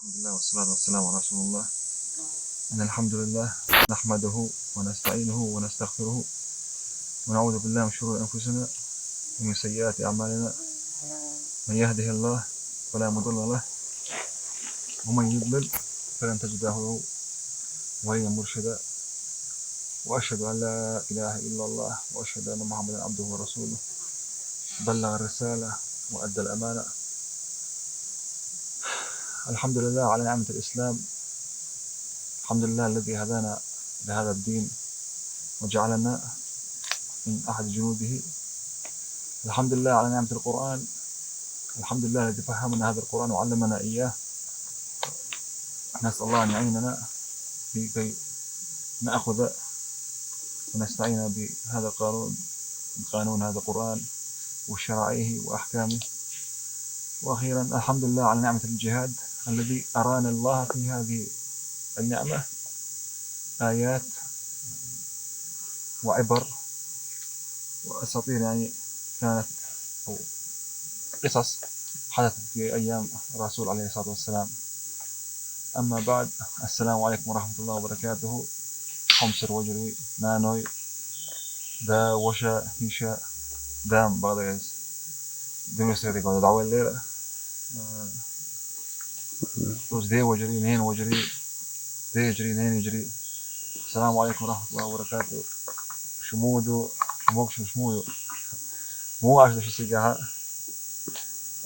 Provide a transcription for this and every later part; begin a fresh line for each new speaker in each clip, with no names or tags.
الحمد لله والصلاة والسلام على رسول الله. إن الحمد لله نحمده ونستعينه ونستغفره ونعوذ بالله من شرور أنفسنا ومن سيئات أعمالنا. من يهده الله فلا مضل له ومن يضلل فلن تجد له وليا مرشدا. وأشهد أن لا إله إلا الله وأشهد أن محمدا عبده ورسوله. بلغ الرسالة وأدى الأمانة. الحمد لله على نعمة الإسلام. الحمد لله الذي هدانا لهذا الدين وجعلنا من أحد جنوده. الحمد لله على نعمة القرآن. الحمد لله الذي فهمنا هذا القرآن وعلمنا إياه. نسأل الله أن يعيننا لكي نأخذ ونستعين بهذا القانون هذا القرآن وشرائعه وأحكامه. وأخيرا الحمد لله على نعمة الجهاد الذي أرانا الله في هذه النعمة آيات وعبر وأساطير، يعني كانت أو قصص حدثت في أيام الرسول عليه الصلاة والسلام. أما بعد، السلام عليكم ورحمة الله وبركاته. خمسر وجري نانوي دا وشا هيشا دام بغداد دمسرتي قاعدة دعوة الليلة توز دي وجري نين وجري دي يجري نين يجري. السلام عليكم ورحمة الله وبركاته. شمودو شمودو مو عشان شو سيجاها.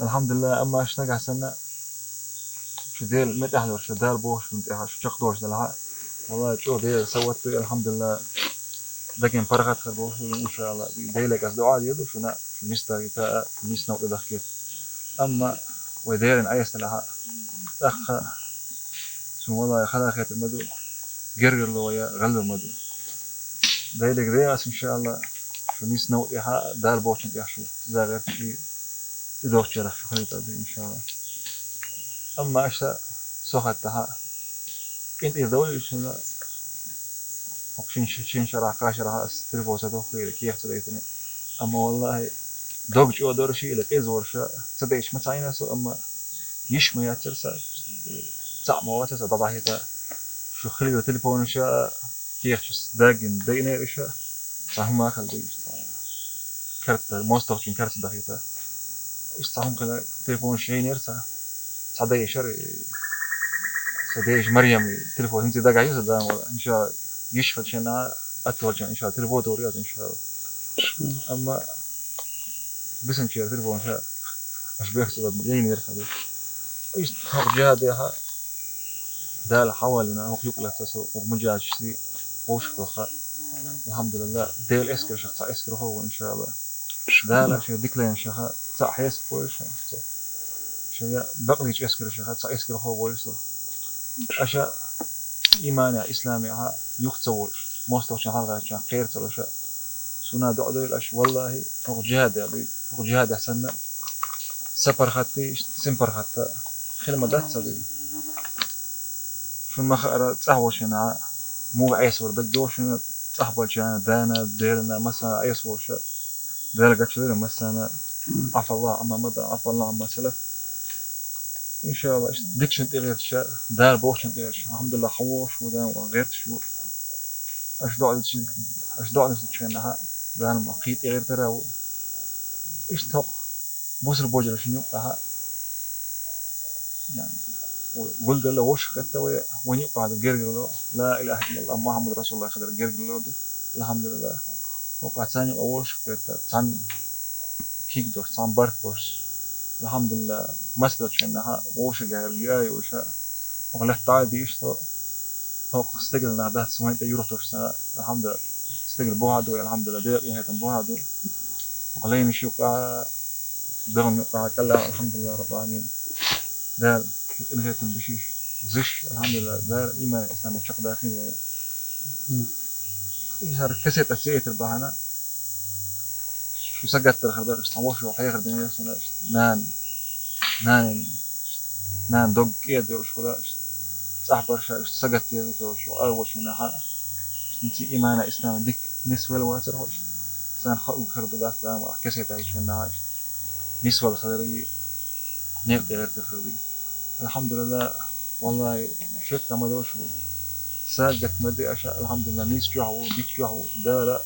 الحمد لله. أما اشتاق سنة شو ديل متأهل شو دال بوش متأهل شو شقدوش دلها. والله شو ديل سوت الحمد لله. لكن فرقت خربوش إن شاء الله ديلك أصدقاء يدو شو نا شو مستوي تا ميسنا وتدخل. أما وديرن عيست لها أخ شو والله خلاقيت المدو قرر له ويا غلب المدو ديلك دياس إن شاء الله شو ميسنا وتها دال بوش متأهل شو زاغر شيء يدوش جرح شو خليته إن شاء الله. أما أشتا سوختها كنت يدوي شو شين شرح كاشرها استلفوا ستوخي كيف تديتني. أما والله دوج أو دورشي لك إزور شا تديش متعينة سو. أما يشمي ياترسا تعمى واترسا ضباحيتا شو خليو تليفون شا كيف شس داقن ديني إشا فهم ما خل ديش كارت موستوكين كارت دهيتا إيش تعهم كلا تليفون شين يرسا صدي شر صديش مريم تليفون هنتي داقع يوسف دام إن شاء الله يشفى شنا أتوجه إن شاء الله تليفون دوريات إن شاء الله. أما بس إن شاء الله تليفون شا مش بيحصل يين يرسا إيش هاق جهادها دال حاولنا هو يقلع تسو ومجاج شيء وش فخا. الحمد لله ديل إسكر شخص إسكر هو إن شاء الله. دال أشياء ديكلين شخص صح يسكر شيء بقليش إسكر شخص إسكر هو يسو أشياء إيمانية إسلامية يختوش مستوش هذا شان خير تلوش سنا دعوة الأش والله هو جهاد يعني هو جهاد أحسن سفر خطي سفر خطة خدمة دات صدي في المخارة تسهوش هنا مو عيسور بدوش هنا تحبل شان دانا ديرنا مثلا عيسور شا دير قتشير مثلا عفى الله عما مضى عفى الله عما سلف إن شاء الله ديكشن تغير شا دار بوشن تغير شا الحمد لله حوش ودان وغيرت شو أش دعوة نسيتشينها دان مقيت غير ترى إيش توق بوسر بوجر شنو قها يعني وقلت له وش كتوي وين يقع هذا الجرجل لا إله إلا الله محمد رسول الله خدر الجرجل له الحمد لله. وقع ثاني أوش كت ثان كيك دوش ثان بارت دوش الحمد لله مسلك شنها وش جاي وش وقلت تعدي إيش تو هو استقل نعده سمعت يروح سنة الحمد لله استقل بوهادو الحمد لله ده يعني بوهادو وقلين شو قا دغم قا كلا الحمد لله رب العالمين ده إنه بشيش زش الحمد لله ده إيمان الإسلام الشق داخلي يصير كسيت أسيت البهنا شو سقط الخردة استعموش وحياة خردة نان نان دوق كيد وش ولا صاحب برشا سقط يدك وش أروش إنها نسي إيمان الإسلام ديك نسوة الواتر هوش سان خلق خردة داخل دام كسيت عيش منها نسوة الخردة نيل غير الخردة الحمد لله. والله شفت ما دوش ساقت مدي أشياء الحمد لله نيس جوه ديك جوه ده لا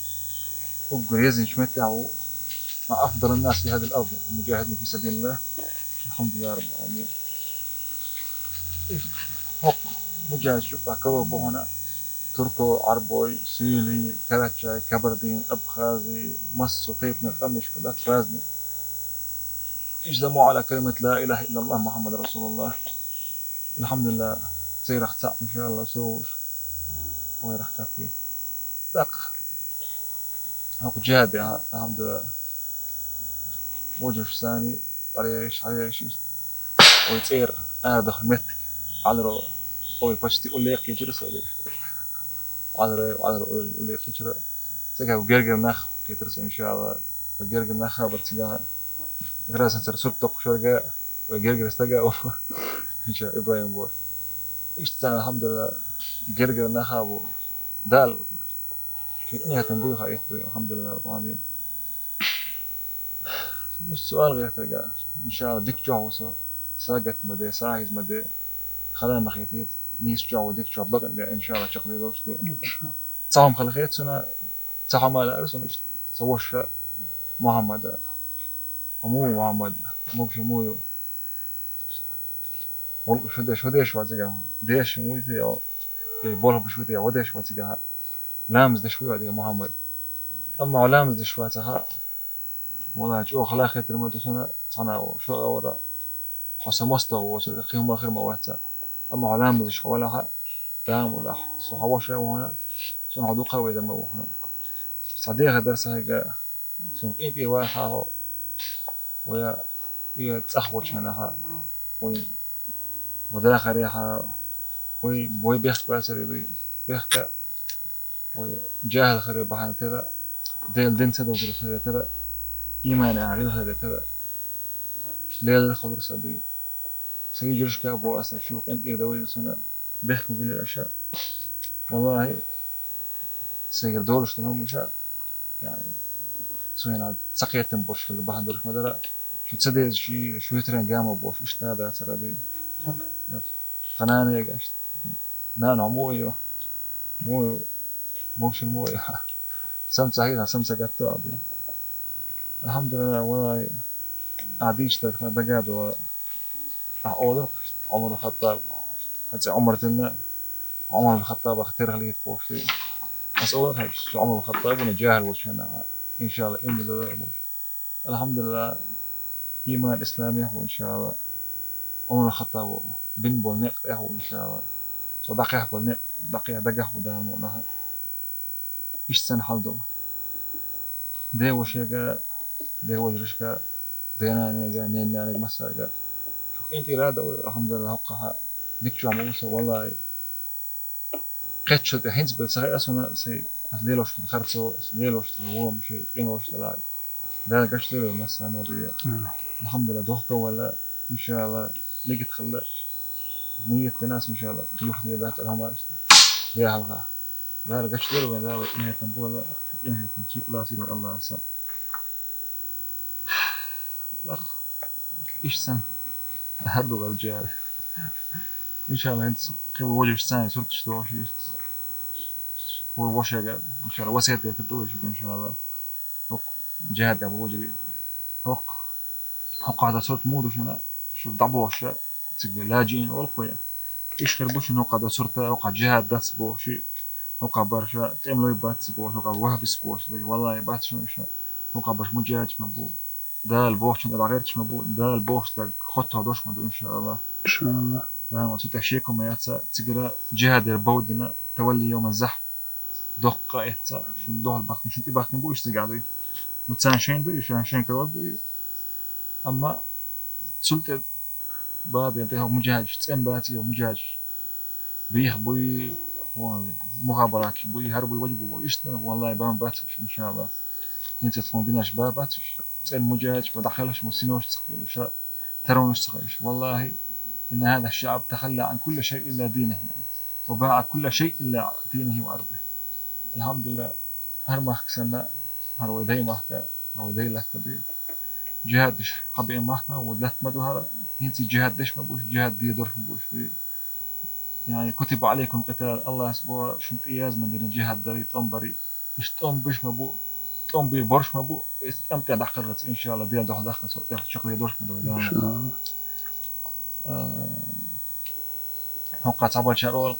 وجريزن شمتعه مع أفضل الناس في هذه الأرض المجاهدين في سبيل الله الحمد لله رب العالمين. هوك مجاهد شوف كوب هنا تركو عربوي سيلي كراتشاي كبردين أبخازي مصو تيب من قمش كلها رازني اجتمعوا على كلمة لا إله إلا الله محمد رسول الله. الحمد لله تصير اختاء إن شاء الله سوش ويرخ كافي دق هوك جهاد يا الحمد لله وجهش ثاني طريش عليش ويصير أنا دخل مت على رو أول باشتي أقول لي يقي جرس على رو أقول لي يقي جرس سكها وجرجر نخ كيترس إن شاء الله وجرجر نخ برتجاه غراس نصير سلطة شرقة وجرجر استجا إن شاء إبراهيم بور إيش تاني الحمد لله جرجر نخ أبو دال في إنها تنبوي خايته الحمد لله رب العالمين. مش سؤال غير تلقى إن شاء الله ديك جوه وصو ساقت مدى ساعز مدى خلال مخيتيت نيس جوه وديك جوه بقى إن شاء الله شغلي دوشتو تصاهم خلقيت سنة تصاهم على أرسل سووش محمد ومو محمد مو شمويو شو ديش واتيجا ديش مويتي أو بوله بشويتي أو ديش واتيجا لامز دشوي واتيجا محمد أما لامز دشواتها والله جو خلاقيت المدة سنة صنع شو أورا حسب مستوى وصل قيمة آخر مواتها أما علام مش ولا دام ولا صحواشة وهنا سون عدو قوي دم وهنا صديقة درسها جا سون إنتي واحد ويا تأخبر شنها وي وداخل ريحة وي بوي بيخ باسري بي بيخ وي جاهل خير بحان ترى ديل دين سدو خير ترى إيمان عقيل خير ترى ليل خضر سبي سوي جرش كابو أصلا شوق إنتي دوي سنة بيخ مبين الأشياء والله سير دورش تمام مشاء يعني سوينا سقيتم بوش في البحر درش مدرة شو تصدق شو يترين جامو بوش إيش هذا ترى دي قنانة يا جاش نان عموي مو موش الموي سمسة هيدا سمسة قطع دي الحمد لله والله عديش تدخل دقاد وأعوض عمر الخطاب حتى عمر تنا عمر الخطاب اختار خليت بوش بس أول حاجة شو عمر الخطاب ونجاهل وش هنا إن شاء الله إن الله الحمد لله إيمان إسلامي هو إن شاء الله عمر الخطاب بن بولنق هو إن شاء الله صدقه بولنق دقيه دقه وده مؤنها إيش سن حالدو ده وشيء ده وجرشكا دينا نيجا نينا نيج مساجا شوف أنت رادة الحمد لله حقها ديك شو عموسة والله قتش الحين بالسهل أصلا سي ليلوش الخرطو ليلوش هو مش قينوش لا ده قش ليلو مثلا نبي الحمد لله دوخته ولا إن شاء الله لقيت خلا نية الناس إن شاء الله قيوح دي ذات الهم ده هالغا ده قش ليلو من ده إنها تنبولا إنها تنشيك لا سير الله سا الأخ إيش سن هذا الرجال إن شاء الله أنت قبل وجه ثاني صرت شو شيء هو وش إن شاء الله وسيت تدوش إن شاء الله هوك جهاد أبو وجري هوك هوك هذا صرت مود شنا شو ضبوش تقول لاجين والقوية إيش خربوش إنه قد صرت هوك جهاد دس بو شيء هوك برشا تعملوا يبات بو هوك وهب سبوش والله يبات شو إيش هوك برش مجاج مبو ده البوش من الغيرش مبو ده البوش ده خطة دوش مبو إن شاء الله
إن شاء الله
تمام وتوت أشيكم يا تقرا جهاد البودنا تولي يوم الزحف دقة إحتا شو ده البخت شو تبغى بوش تقعدي متسان شين دوي شان شين كرود دوي أما سلطة باب ينتهي مجاج تسأم باتي ومجاج بيه بوي مخابرات بوي هربوي وجبوا بوي إشتنا والله بام باتش إن شاء الله أنت تفهم بيناش باب باتش تسأم مجاج بدخلش مسينوش تخيل شا ترونش تخيل والله إن هذا الشعب تخلى عن كل شيء إلا دينه يعني وباع كل شيء إلا دينه وأرضه الحمد لله هرمخ سنة هرو داي مخك هرو داي لك تبي جهاد دش حبي مخك ودلت مدو هرا هنتي جهاد دش مبوش جهاد دي دور مبوش يعني كتب عليكم قتال الله يسبوع شنت إياز من دين جهاد دري تنبري مش تنبش مبو تنبي برش مبو استمتع دخلت إن شاء الله ديال دخل دخل سو دخل شكل يدوش مدو
إن
ديال
شاء الله.
هوقع تعبان شارول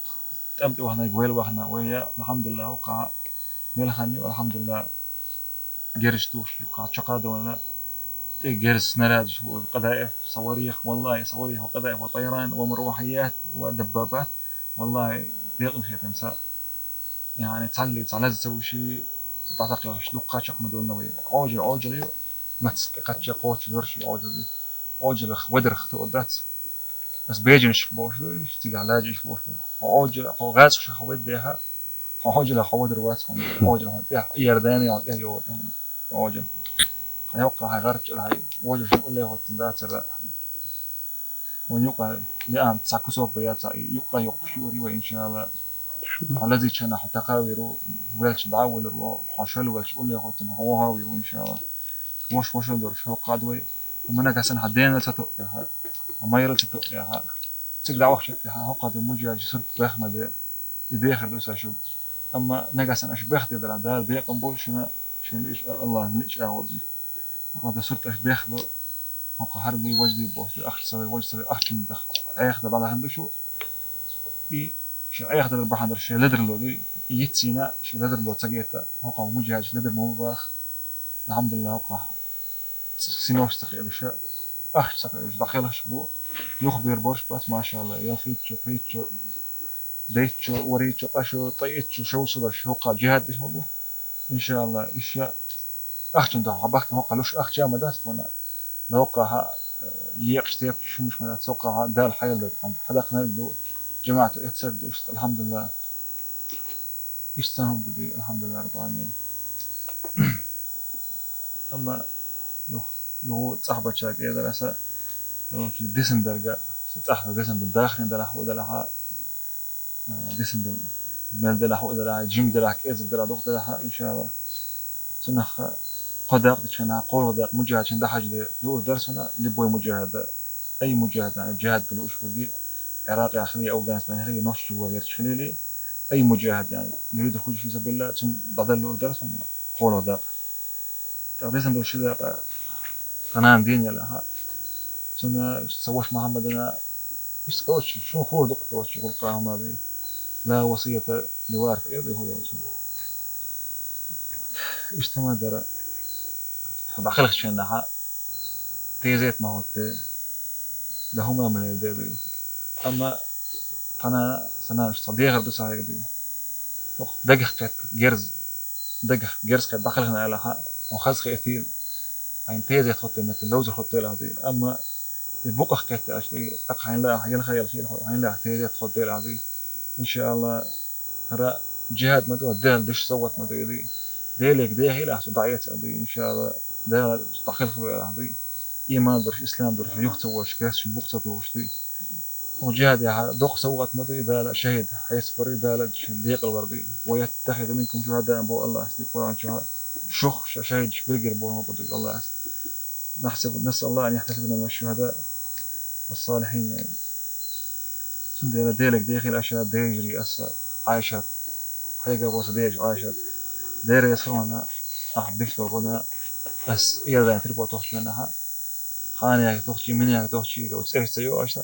تمت وحنا جويل وحنا ويا الحمد لله هوقع ملخني والحمد لله جرش توش وقع شقادة ولا جرس سنراد قذائف صواريخ والله صواريخ وقذائف وطيران ومروحيات ودبابات والله بيغم شيء تنسى يعني تعلز تسوي شيء تعتقد شلوقا شق مدون نوي عوجل ما تسقط قوتش ورش عوجل ودر خطوات بس بيجنش بوش تيجي على جيش بوش عوجل أو غاز شخ وديها عوجل خودر وات عوجل هون يرداني يو عوجل هيوقع هيغرج هاي وجه شو اللي هو تندات الرأ ونيوقع يام تساكسو بيات يوقع يقشوري وإن شاء الله الذي كان حتى قاويرو ويلش دعول رو حشل ويلش اللي هو تنهوها ويرو إن شاء الله وش دور شو قادوي ومنا كسن حدين لتتوقعها وما يرد تتوقعها تقدر وقت تها هو قادم مجيء جسر بخمة ده يدخل دوسا شو أما نجاسن أشبه تدرى ده بيقوم بولشنا شو ليش الله ليش أعودني هذا صرت أشبه له هو بي وجدي بوست أخ سوي وجد سوي أخ كم دخ أيخ ده بعد هندو شو إي شو أيخ ده بحندر شيء لدر له دي يتسينا شو لدر له تجيته هو قام مجيء لدر مو باخ الحمد لله هو قام سينوس تقيل شو أخ تقيل داخله شبو يخبر بورش بس ما شاء الله يلخيت شو بريت شو ديت شو وريت شو أشو طيت شو صدر شو قا جهاد ده هو إن شاء الله إيش أخشن ده حبك هو قالوش أخ جامد داست وأنا نوقعها يقشتيق شو مش من توقعها ده الحياة اللي الحمد حداق نردو جماعة اتسردو الحمد لله يستهم بدي الحمد لله رب العالمين أما يو صاحبة شاك إذا رأسا يو في ديسن درجة صاحبة ديسن بالداخل دلها ودلها ديسن دل مال دلها ودلها جيم دلها كيز دلها دوق دلها إن شاء الله سنخ قداق تشنا قول قداق مجاهد شن ده حاجة دور درسنا لبوي مجاهد أي مجاهد يعني جهاد بلوش فوقي عراق يا أخي أفغانستان يا أخي نوش جوا غير تخليلي أي مجاهد يعني يريد الخروج في سبيل الله ثم بدل له درس من قول قداق تقريبا دو شذا قناة دين يلا ها ثم سوش محمد أنا إيش كوتش شو خور دق كوتش يقول قاهم هذه لا وصية لوارث إيه هو يوصل إيش تما درا داخل شيء ها تيزيت ما هو ده هما من الدين أما أنا سنة صديق بس هاي دي دقيق كت جرز دقيق جرز كت داخل هنا لها وخاص خيثيل عين تيزيت خطة مثل لوز خطة هذه أما البقع كت أشتري أقحين لا هين خيال شيء هين لا تيزيت خطة هذه إن شاء الله هرا جهاد ما تقول ديل دش صوت ما تقولي ديلك ده هي لا صدعيت هذه إن شاء الله ده داخل هذه إيمان درش إسلام درش يخت وش كاس بقطة وش دي وجهاد يا دوق سوت مدري إذا لا شهيد حيصبر إذا لا ديق الوردي ويتخذ منكم شهداء بو الله أسدي القرآن شهاد شخ شهيد شبيقر بو ما بدي الله أسد نسأل الله أن يحتسبنا من الشهداء والصالحين يعني سندي أنا ديلك ديخي الأشياء ديجري أسا عايشات هيك بوس ديج عايشات دير يسرنا أحدش لغنا أس إذا تربو تخشي منها خاني تخشي مني تخشي لو تسير سيو أشتا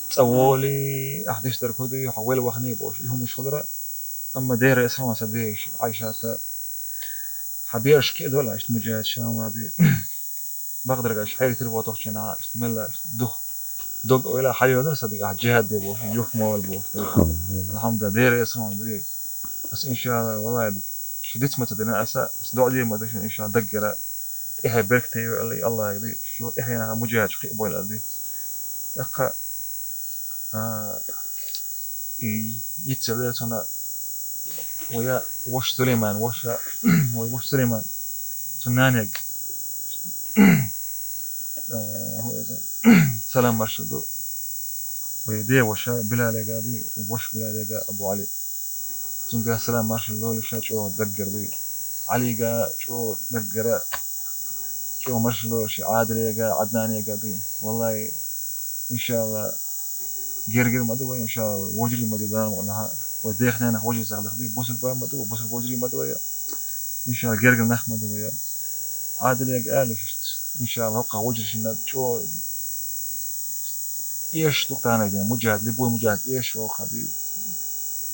تصولي أحدش دركودي حول وخني بوش هم مش خضرة أما دير يسرنا سديش عايشات حبيرش كده ولا عشت مجاهد شام هذه بقدر قاش حيري تربو تخشي أنا ملا دخ دق ولا حي ولا صدق جهاد دي بوش يوف مول بوش الحمد لله دير يسرنا دي بس إن شاء الله والله شديت متى دنا أسا بس دعوة دي ما دش إن شاء الله دقرة إيه بركتي اللي الله يقضي شو إيه أنا مجاهد شقي بويل أدي أخا يتسلل سنة ويا وش سليمان وش سليمان سنانيق هو سلام مرشد ويدي وشا بلال قاضي وش بلال أبو علي تنقى سلام مرشد لول شا شو دقر بي علي قا شو دقر شو مرشد لول شي عادل قا عدنان قاضي والله إن شاء الله غير مدو إن شاء الله وجري مدو دان ولا وديخنا أنا وجري سغلق دي بوسل با مدو بوسل وجري مدو يا إن شاء الله غير نخ مدو يا عادل يا قال إن شاء الله هقى وجري شنا شو إيش تقطعنا ده مجاهد لبوي مجاهد إيش وخذي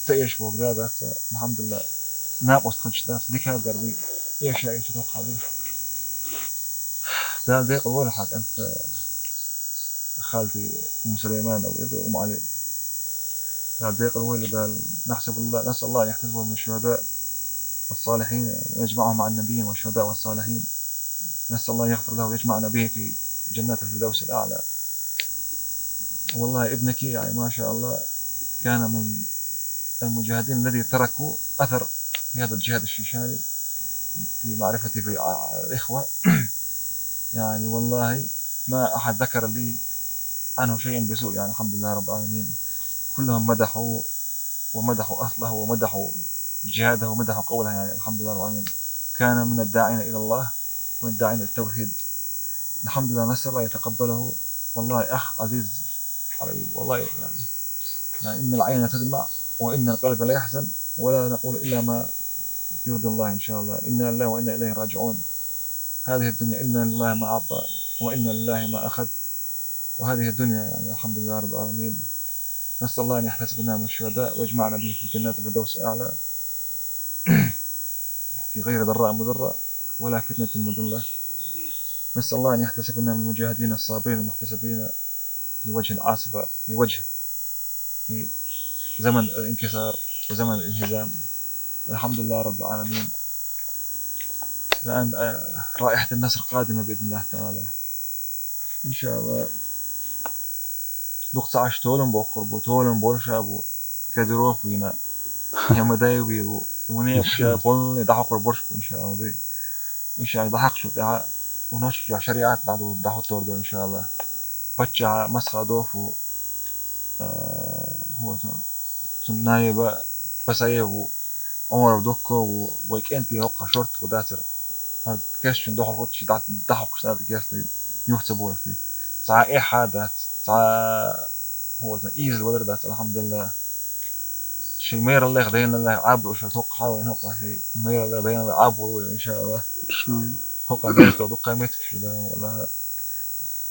تأيش فوق ده بس الحمد لله ناقص خلش ده ديك هذا دربي إيش توقع به ده ديق أول حاجة أنت خالتي أم سليمان أو أم علي ده ديق الأول قال نحسب الله نسأل الله أن يحتسبه من الشهداء والصالحين ويجمعهم مع النبيين والشهداء والصالحين نسأل الله يغفر له ويجمعنا به في جنات الفردوس الأعلى والله ابنك يعني ما شاء الله كان من المجاهدين الذي تركوا أثر في هذا الجهاد الشيشاني في معرفتي في الإخوة يعني والله ما أحد ذكر لي عنه شيئا بسوء يعني الحمد لله رب العالمين كلهم مدحوا ومدحوا أصله ومدحوا جهاده ومدحوا قوله يعني الحمد لله رب العالمين كان من الداعين إلى الله ومن الداعين إلى التوحيد الحمد لله نسأل الله يتقبله والله أخ عزيز علي والله يعني إن العين تدمع وإن القلب لا يحزن ولا نقول إلا ما يرضي الله إن شاء الله إنا لله وإنا إليه راجعون هذه الدنيا إنا لله ما أعطى وإنا لله ما أخذ وهذه الدنيا يعني الحمد لله رب العالمين نسأل الله أن يحتسبنا من الشهداء ويجمعنا به في جنات الفردوس الأعلى في غير ضراء مضرة ولا فتنة مضلة نسأل الله أن يحتسبنا من المجاهدين الصابرين المحتسبين في وجه العاصفة في زمن الانكسار وزمن الانهزام الحمد لله رب العالمين الآن رائحة النصر قادمة بإذن الله تعالى إن شاء الله دقت تولن بخرب تولن برشاب كدروف وينا يوم دايبي ونيقشا قلنا دحق برش إن شاء الله دي إن شاء الله دحق شو دحق ونشجع شريعات بعد دحق توردو إن شاء الله بتشع مسخ دوف هو نايبة بس أيه عمر بدوكو ويكنتي هقا شورت وداتر كاش ندوح الفوت شي دحق شنات كاس يحسبوا لفتي ساعة إيه حادث ساعة هو إيز الولد ذات الحمد لله شيء مير الله غدين الله عاب وش توقع حاول نوقع شيء مير الله غدين الله عاب إن شاء الله توقع جالس تو دقة متر شو ده ولا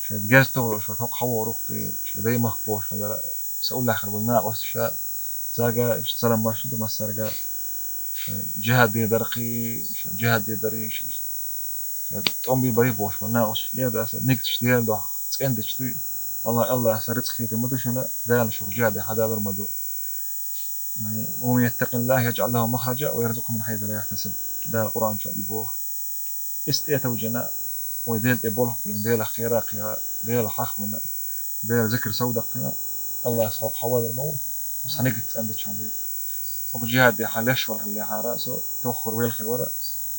شو جالس تو شو توقع هو روحتي شو ده مخبوش هذا سأقول لآخر بالنا وش شاء ساقا سلام مرشد ما سرقا جهاد دي درقي جهاد دي دريش تقوم ببري بوش بالنا وش يدا نكتش ديال ده تسكندش دي الله سرت خيط مدوشنا دال شو جهاد حدا برمدو يعني ومن يتق الله يجعل له مخرجا ويرزقه من حيث لا يحتسب ده القرآن شو يبوه استيت وجنا وديل تبوله ديل خيرا خيرا ديل حق منا ديل ذكر سودقنا الله يسحق حوال الموت بس هنيجت عند شامبي وجهاد يا حلاش ولا اللي حراسه تأخر ويل خير ورا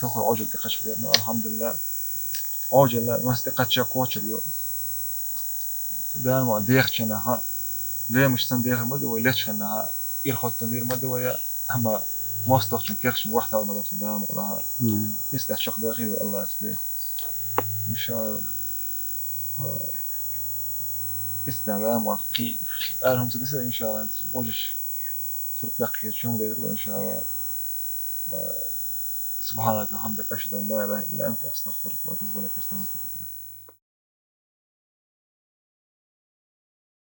تأخر عجل تقش في الحمد لله عجل لا ما استقتش قوتش اليوم ده ما ديخشنا ها ليه مش تندير مدو وليش إنها يرخط تندير مدو ويا أما مستخدم كيرشن واحدة ولا تدام ولا يستح شق داخلي الله يسليه إن شاء الله استعلام وقي قالهم سدسة إن شاء الله وجش صرت بقية شو مدير إن شاء الله سبحانك وحمدك أشهد أن لا إله إلا أنت أستغفرك وأتوب إليك أستغفرك